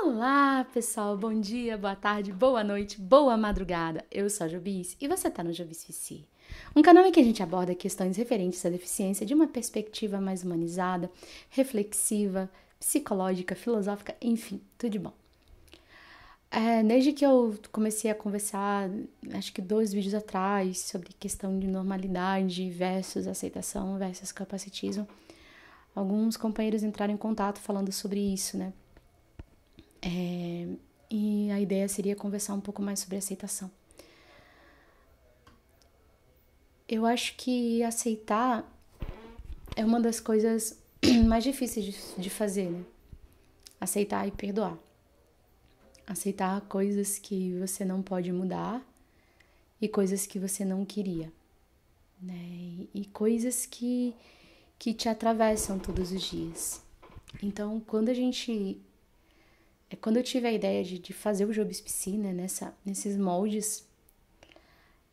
Olá, pessoal, bom dia, boa tarde, boa noite, boa madrugada. Eu sou a Jobice e você tá no Jobice VC, um canal em que a gente aborda questões referentes à deficiência de uma perspectiva mais humanizada, reflexiva, psicológica, filosófica, enfim, tudo de bom. Desde que eu comecei a conversar, acho que 2 vídeos atrás, sobre questão de normalidade versus aceitação versus capacitismo, alguns companheiros entraram em contato falando sobre isso, né? E a ideia seria conversar um pouco mais sobre aceitação. Eu acho que aceitar é uma das coisas mais difíceis de fazer, né? Aceitar e perdoar. Aceitar coisas que você não pode mudar e coisas que você não queria, né? E coisas que te atravessam todos os dias. Então, quando eu tive a ideia de fazer o Jobice Piscina, né, nesses moldes,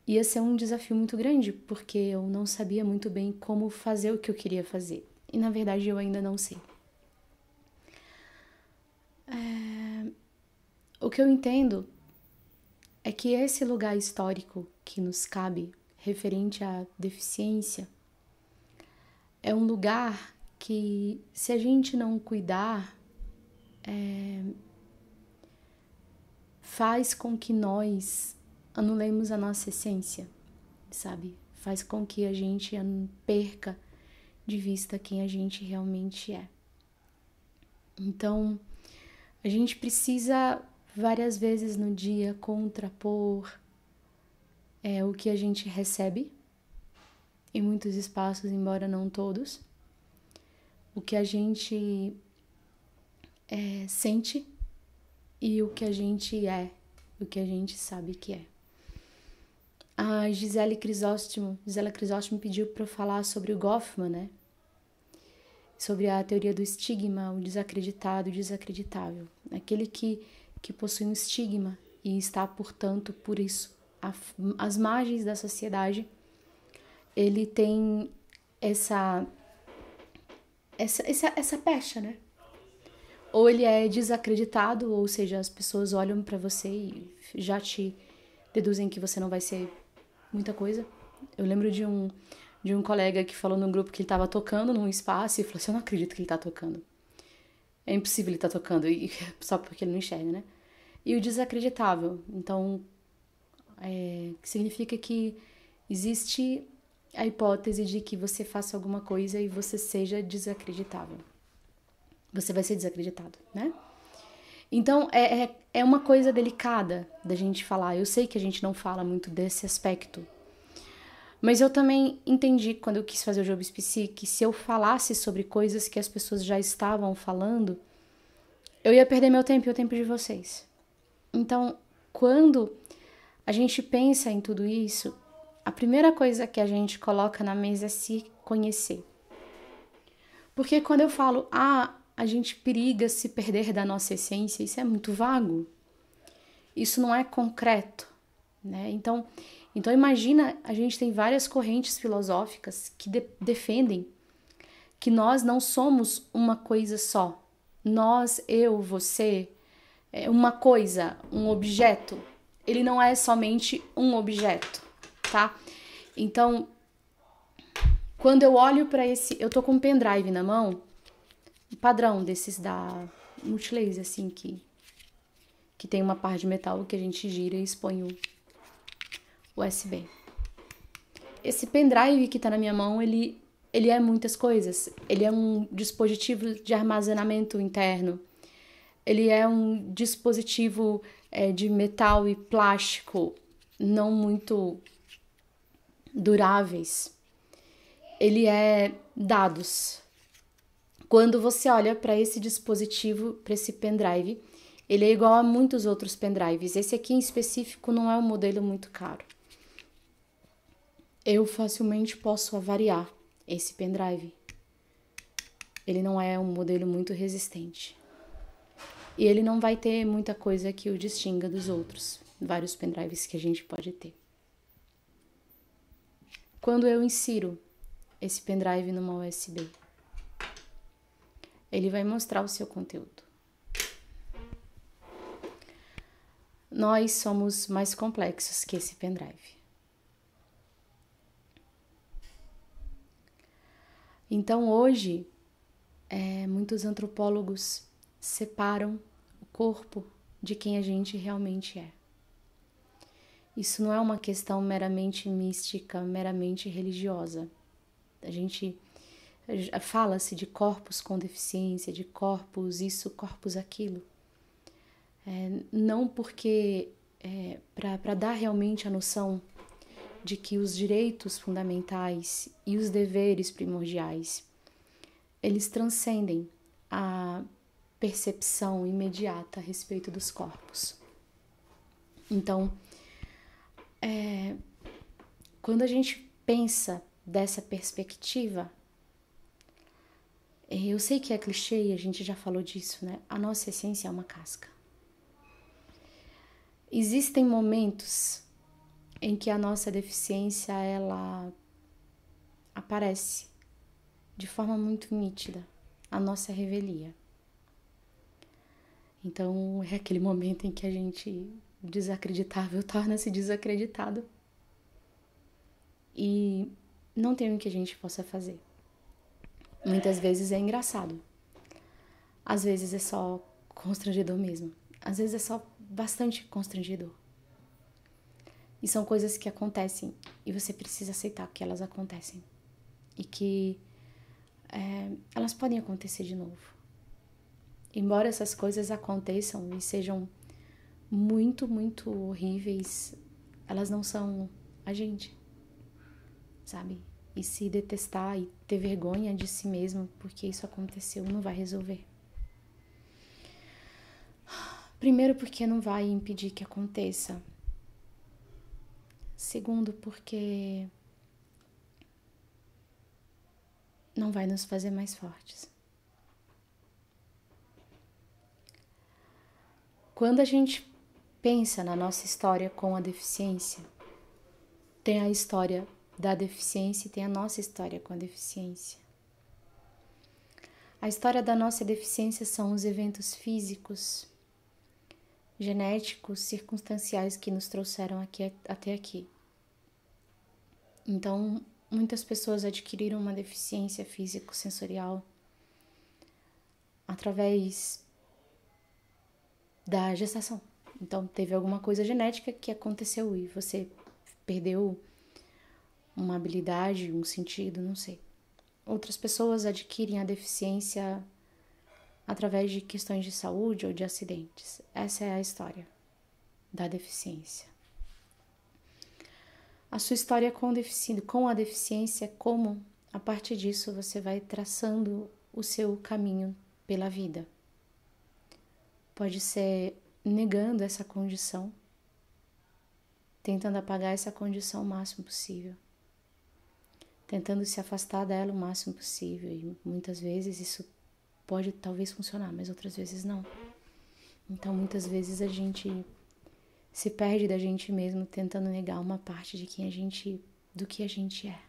ia ser um desafio muito grande, porque eu não sabia muito bem como fazer o que eu queria fazer. E, na verdade, eu ainda não sei. O que eu entendo é que esse lugar histórico que nos cabe, referente à deficiência, é um lugar que, se a gente não cuidar, faz com que nós anulemos a nossa essência, sabe? Faz com que a gente perca de vista quem a gente realmente é. Então, a gente precisa várias vezes no dia contrapor o que a gente recebe, em muitos espaços, embora não todos, o que a gente sente e o que a gente é, o que a gente sabe que é. A Gisela Crisóstomo pediu para eu falar sobre o Goffman, né? Sobre a teoria do estigma, o desacreditado e o desacreditável. Aquele que possui um estigma e está, portanto, por isso, às margens da sociedade, ele tem essa pecha, né? Ou ele é desacreditado, ou seja, as pessoas olham pra você e já te deduzem que você não vai ser muita coisa. Eu lembro de um colega que falou num grupo que ele tava tocando num espaço e falou assim: eu não acredito que ele tá tocando. É impossível ele tá tocando, só porque ele não enxerga, né? E o desacreditável, então, significa que existe a hipótese de que você faça alguma coisa e você seja desacreditável. Você vai ser desacreditado, né? Então, é uma coisa delicada da gente falar. Eu sei que a gente não fala muito desse aspecto, mas eu também entendi, quando eu quis fazer o Jobice PC, que se eu falasse sobre coisas que as pessoas já estavam falando, eu ia perder meu tempo e o tempo de vocês. Então, quando a gente pensa em tudo isso, a primeira coisa que a gente coloca na mesa é se conhecer. Porque quando eu falo, a gente periga se perder da nossa essência, isso é muito vago. Isso não é concreto, né? Então imagina, a gente tem várias correntes filosóficas que defendem que nós não somos uma coisa só. Nós, eu, você, uma coisa, um objeto. Ele não é somente um objeto, tá? Então, quando eu olho para eu tô com um pendrive na mão, padrão desses da Multilaser, assim, que tem uma parte de metal que a gente gira e expõe o USB. Esse pendrive que tá na minha mão, ele é muitas coisas. Ele é um dispositivo de armazenamento interno. Ele é um dispositivo de metal e plástico não muito duráveis. Ele é dados. Quando você olha para esse dispositivo, para esse pendrive, ele é igual a muitos outros pendrives. Esse aqui em específico não é um modelo muito caro. Eu facilmente posso avariar esse pendrive. Ele não é um modelo muito resistente. E ele não vai ter muita coisa que o distinga dos outros, vários pendrives que a gente pode ter. Quando eu insiro esse pendrive numa USB, ele vai mostrar o seu conteúdo. nós somos mais complexos que esse pendrive. Então hoje, muitos antropólogos separam o corpo de quem a gente realmente é. Isso não é uma questão meramente mística, meramente religiosa. A gente fala-se de corpos com deficiência, de corpos isso, corpos aquilo. Não porque para dar realmente a noção de que os direitos fundamentais e os deveres primordiais, eles transcendem a percepção imediata a respeito dos corpos. Então, quando a gente pensa dessa perspectiva, eu sei que é clichê e a gente já falou disso, né? A nossa essência é uma casca. Existem momentos em que a nossa deficiência, ela aparece de forma muito nítida, a nossa revelia. Então, é aquele momento em que a gente, desacreditável, torna-se desacreditado. E não tem o que a gente possa fazer. Muitas vezes é engraçado. Às vezes é só constrangedor mesmo. Às vezes é só bastante constrangedor. E são coisas que acontecem e você precisa aceitar que elas acontecem. E que elas podem acontecer de novo. Embora essas coisas aconteçam e sejam muito, muito horríveis, elas não são a gente, sabe? E se detestar e ter vergonha de si mesmo porque isso aconteceu não vai resolver. Primeiro, porque não vai impedir que aconteça. Segundo, porque não vai nos fazer mais fortes. Quando a gente pensa na nossa história com a deficiência, tem a história da deficiência e tem a nossa história com a deficiência. A história da nossa deficiência são os eventos físicos, genéticos, circunstanciais que nos trouxeram até aqui. Então, muitas pessoas adquiriram uma deficiência físico-sensorial através da gestação. Então, teve alguma coisa genética que aconteceu e você perdeu uma habilidade, um sentido, não sei. Outras pessoas adquirem a deficiência através de questões de saúde ou de acidentes. Essa é a história da deficiência. A sua história com a deficiência é como, a partir disso, você vai traçando o seu caminho pela vida. Pode ser negando essa condição, tentando apagar essa condição o máximo possível, tentando se afastar dela o máximo possível, e muitas vezes isso pode talvez funcionar, mas outras vezes não. Então, muitas vezes a gente se perde da gente mesmo tentando negar uma parte de do que a gente é.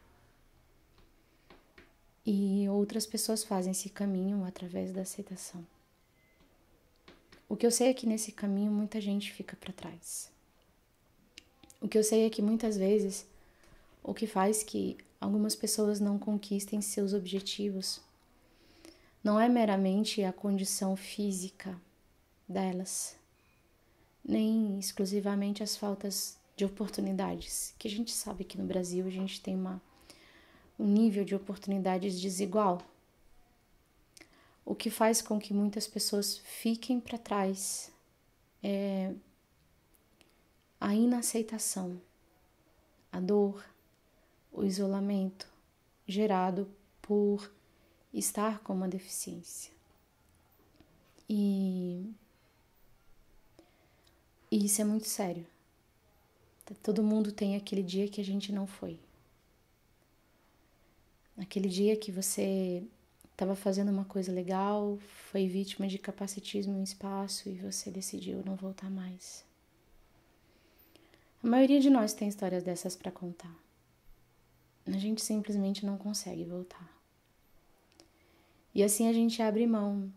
E outras pessoas fazem esse caminho através da aceitação. O que eu sei é que nesse caminho muita gente fica para trás. O que eu sei é que muitas vezes o que faz que algumas pessoas não conquistem seus objetivos não é meramente a condição física delas, nem exclusivamente as faltas de oportunidades, que a gente sabe que no Brasil a gente tem um nível de oportunidades desigual. O que faz com que muitas pessoas fiquem para trás é a inaceitação, a dor, o isolamento gerado por estar com uma deficiência. E isso é muito sério. Todo mundo tem aquele dia que a gente não foi. Aquele dia que você estava fazendo uma coisa legal, foi vítima de capacitismo em um espaço e você decidiu não voltar mais. A maioria de nós tem histórias dessas para contar. A gente simplesmente não consegue voltar. E assim a gente abre mão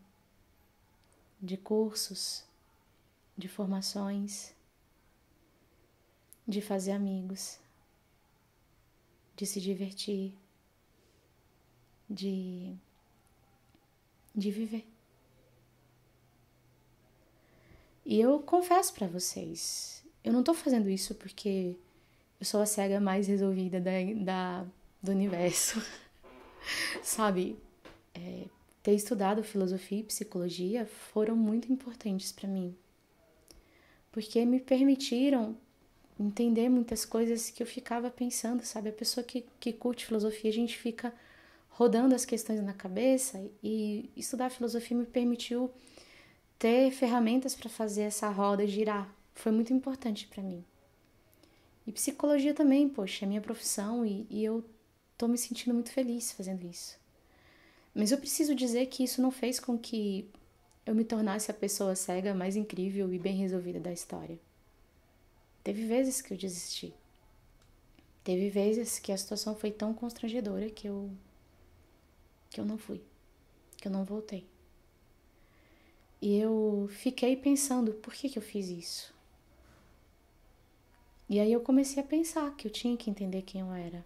de cursos, de formações, de fazer amigos, de se divertir, de viver. E eu confesso pra vocês, eu não tô fazendo isso porque eu sou a cega mais resolvida do universo. Sabe, ter estudado filosofia e psicologia foram muito importantes pra mim. Porque me permitiram entender muitas coisas que eu ficava pensando, sabe? A pessoa que curte filosofia, a gente fica rodando as questões na cabeça, e estudar filosofia me permitiu ter ferramentas para fazer essa roda girar. Foi muito importante para mim. E psicologia também, poxa, é minha profissão e eu tô me sentindo muito feliz fazendo isso. Mas eu preciso dizer que isso não fez com que eu me tornasse a pessoa cega mais incrível e bem resolvida da história. Teve vezes que eu desisti. Teve vezes que a situação foi tão constrangedora que eu não fui, que eu não voltei. E eu fiquei pensando, por que eu fiz isso? E aí eu comecei a pensar que eu tinha que entender quem eu era.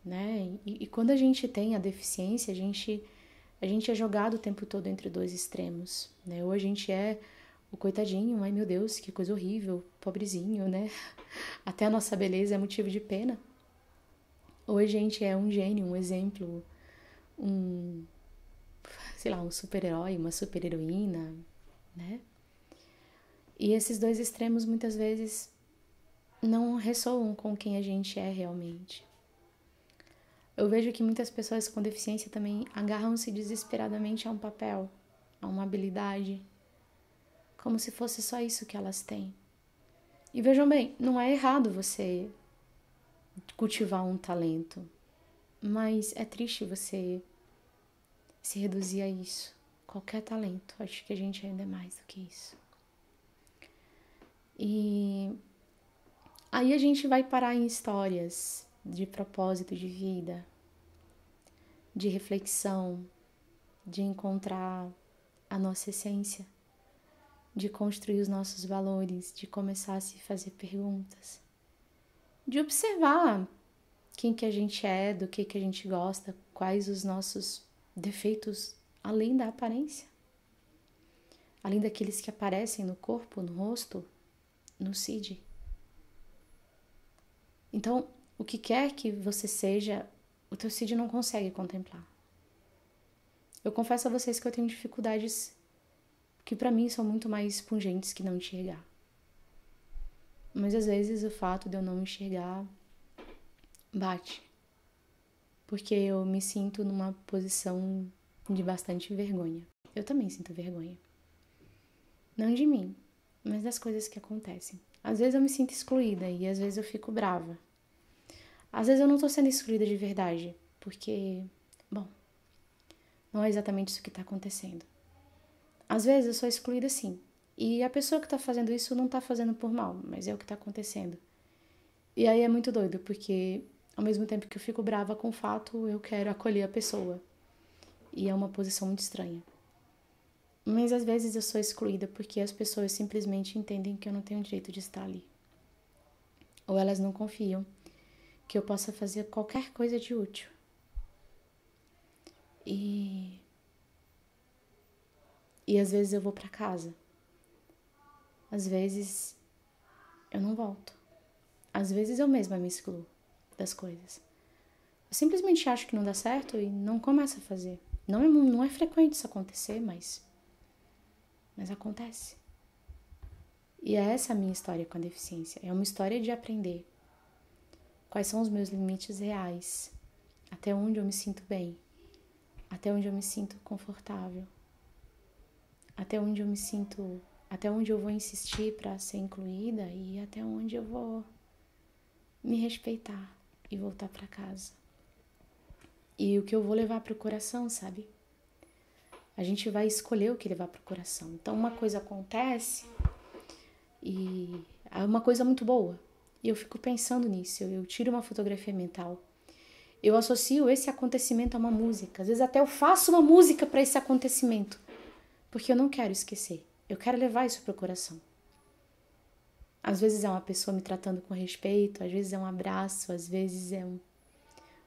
Né? E quando a gente tem a deficiência, a gente é jogado o tempo todo entre dois extremos. Né? Ou a gente é o coitadinho, ai meu Deus, que coisa horrível, pobrezinho, né? Até a nossa beleza é motivo de pena. Ou a gente é um gênio, um exemplo, um super-herói, uma super-heroína, né? E esses dois extremos muitas vezes não ressoam com quem a gente é realmente. Eu vejo que muitas pessoas com deficiência também agarram-se desesperadamente a um papel, a uma habilidade, como se fosse só isso que elas têm. E vejam bem, não é errado você cultivar um talento, mas é triste você se reduzir a isso. Qualquer talento, acho que a gente ainda é mais do que isso. E aí a gente vai parar em histórias de propósito de vida, de reflexão, de encontrar a nossa essência, de construir os nossos valores, de começar a se fazer perguntas, de observar quem que a gente é, do que a gente gosta, quais os nossos defeitos além da aparência, além daqueles que aparecem no corpo, no rosto, no CID. Então, o que quer que você seja, o teu CID não consegue contemplar. Eu confesso a vocês que eu tenho dificuldades que para mim são muito mais pungentes que não enxergar. Mas às vezes o fato de eu não enxergar bate. Porque eu me sinto numa posição de bastante vergonha. Eu também sinto vergonha. Não de mim, mas das coisas que acontecem. Às vezes eu me sinto excluída e às vezes eu fico brava. Às vezes eu não tô sendo excluída de verdade, porque, bom, não é exatamente isso que tá acontecendo. Às vezes eu sou excluída sim, e a pessoa que tá fazendo isso não tá fazendo por mal, mas é o que tá acontecendo. E aí é muito doido, porque ao mesmo tempo que eu fico brava com o fato, eu quero acolher a pessoa. E é uma posição muito estranha. Mas às vezes eu sou excluída porque as pessoas simplesmente entendem que eu não tenho direito de estar ali. Ou elas não confiam que eu possa fazer qualquer coisa de útil. E às vezes eu vou pra casa. Às vezes eu não volto. Às vezes eu mesma me excluo das coisas. Eu simplesmente acho que não dá certo e não começo a fazer. Não é frequente isso acontecer, mas acontece. E é essa a minha história com a deficiência. É uma história de aprender quais são os meus limites reais, até onde eu me sinto bem, até onde eu me sinto confortável, até onde eu vou insistir para ser incluída e até onde eu vou me respeitar e voltar para casa. E o que eu vou levar pro coração, sabe? A gente vai escolher o que levar pro coração. Então uma coisa acontece e é uma coisa muito boa. E eu fico pensando nisso, eu tiro uma fotografia mental. Eu associo esse acontecimento a uma música. Às vezes até eu faço uma música para esse acontecimento. Porque eu não quero esquecer. Eu quero levar isso pro coração. Às vezes é uma pessoa me tratando com respeito, às vezes é um abraço, às vezes é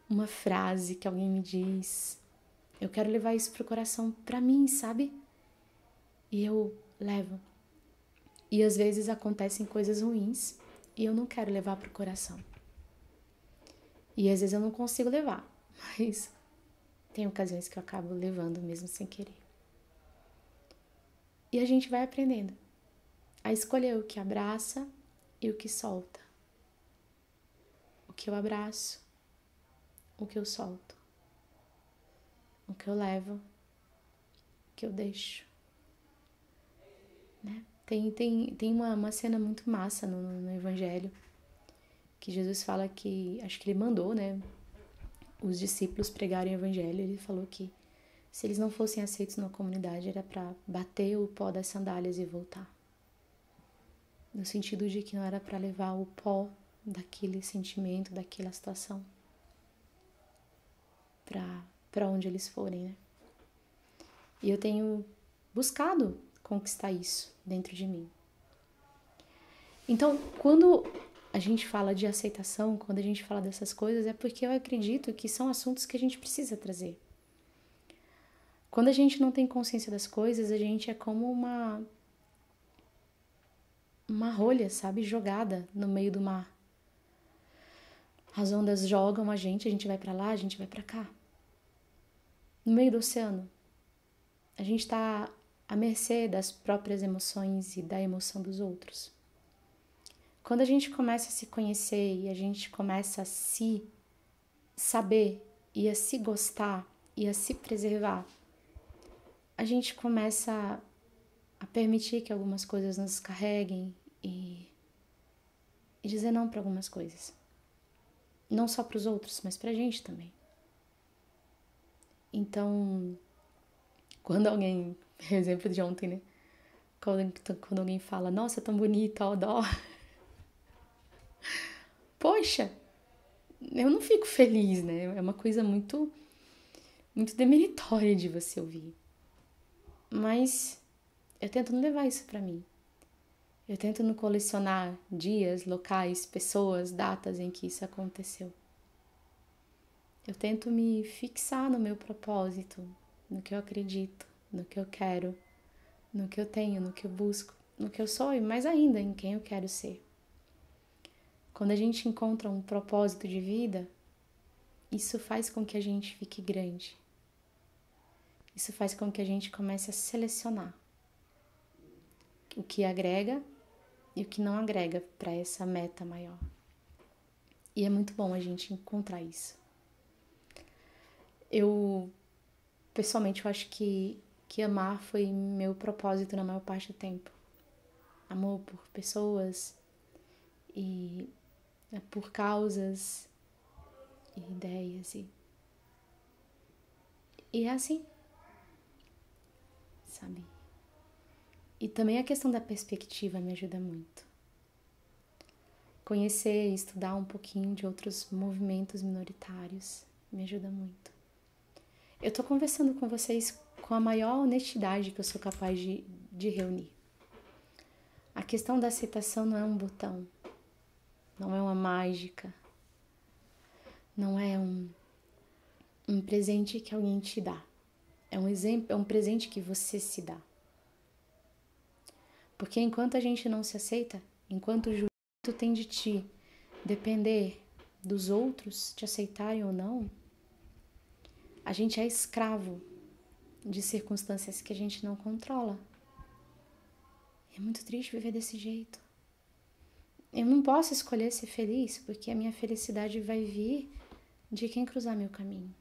uma frase que alguém me diz. Eu quero levar isso pro coração pra mim, sabe? E eu levo. E às vezes acontecem coisas ruins e eu não quero levar pro coração. E às vezes eu não consigo levar, mas tem ocasiões que eu acabo levando mesmo sem querer. E a gente vai aprendendo a escolher o que abraça e o que solta. O que eu abraço, o que eu solto. O que eu levo, o que eu deixo. Né? Tem uma cena muito massa no Evangelho, que Jesus fala que, acho que ele mandou, né, os discípulos pregarem o Evangelho. Ele falou que se eles não fossem aceitos na comunidade, era para bater o pó das sandálias e voltar. No sentido de que não era para levar o pó daquele sentimento, daquela situação, para onde eles forem, né? E eu tenho buscado conquistar isso dentro de mim. Então, quando a gente fala de aceitação, quando a gente fala dessas coisas, é porque eu acredito que são assuntos que a gente precisa trazer. Quando a gente não tem consciência das coisas, a gente é como uma rolha, sabe, jogada no meio do mar. As ondas jogam a gente vai para lá, a gente vai para cá. No meio do oceano, a gente está à mercê das próprias emoções e da emoção dos outros. Quando a gente começa a se conhecer e a gente começa a se saber e a se gostar e a se preservar, a gente começa a permitir que algumas coisas nos carreguem e dizer não para algumas coisas. Não só para os outros, mas para a gente também. Então, quando alguém, exemplo de ontem, né? Quando alguém fala, nossa, tão bonita, ó dó. Poxa, eu não fico feliz, né? É uma coisa muito demeritória de você ouvir. Mas eu tento não levar isso pra mim. Eu tento não colecionar dias, locais, pessoas, datas em que isso aconteceu. Eu tento me fixar no meu propósito, no que eu acredito, no que eu quero, no que eu tenho, no que eu busco, no que eu sou e mais ainda em quem eu quero ser. Quando a gente encontra um propósito de vida, isso faz com que a gente fique grande. Isso faz com que a gente comece a selecionar o que agrega e o que não agrega para essa meta maior. E é muito bom a gente encontrar isso. Pessoalmente, eu acho que amar foi meu propósito na maior parte do tempo. Amor por pessoas e por causas e ideias. E é assim, sabe? E também a questão da perspectiva me ajuda muito. Conhecer e estudar um pouquinho de outros movimentos minoritários me ajuda muito. Eu tô conversando com vocês com a maior honestidade que eu sou capaz de reunir. A questão da aceitação não é um botão, não é uma mágica, não é um presente que alguém te dá. É um exemplo, é um presente que você se dá. Porque enquanto a gente não se aceita, enquanto o julgamento tem de ti depender dos outros te aceitarem ou não, a gente é escravo de circunstâncias que a gente não controla. É muito triste viver desse jeito. Eu não posso escolher ser feliz, porque a minha felicidade vai vir de quem cruzar meu caminho.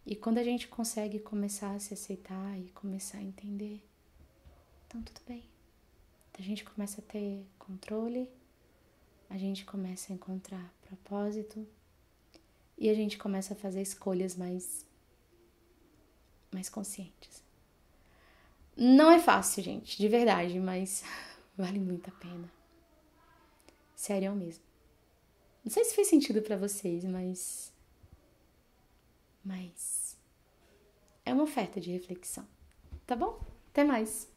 E quando a gente consegue começar a se aceitar e começar a entender, então tudo bem. A gente começa a ter controle, a gente começa a encontrar propósito e a gente começa a fazer escolhas mais conscientes. Não é fácil, gente, de verdade, mas vale muito a pena. Sério mesmo. Não sei se fez sentido pra vocês, mas é uma oferta de reflexão. Tá bom? Até mais!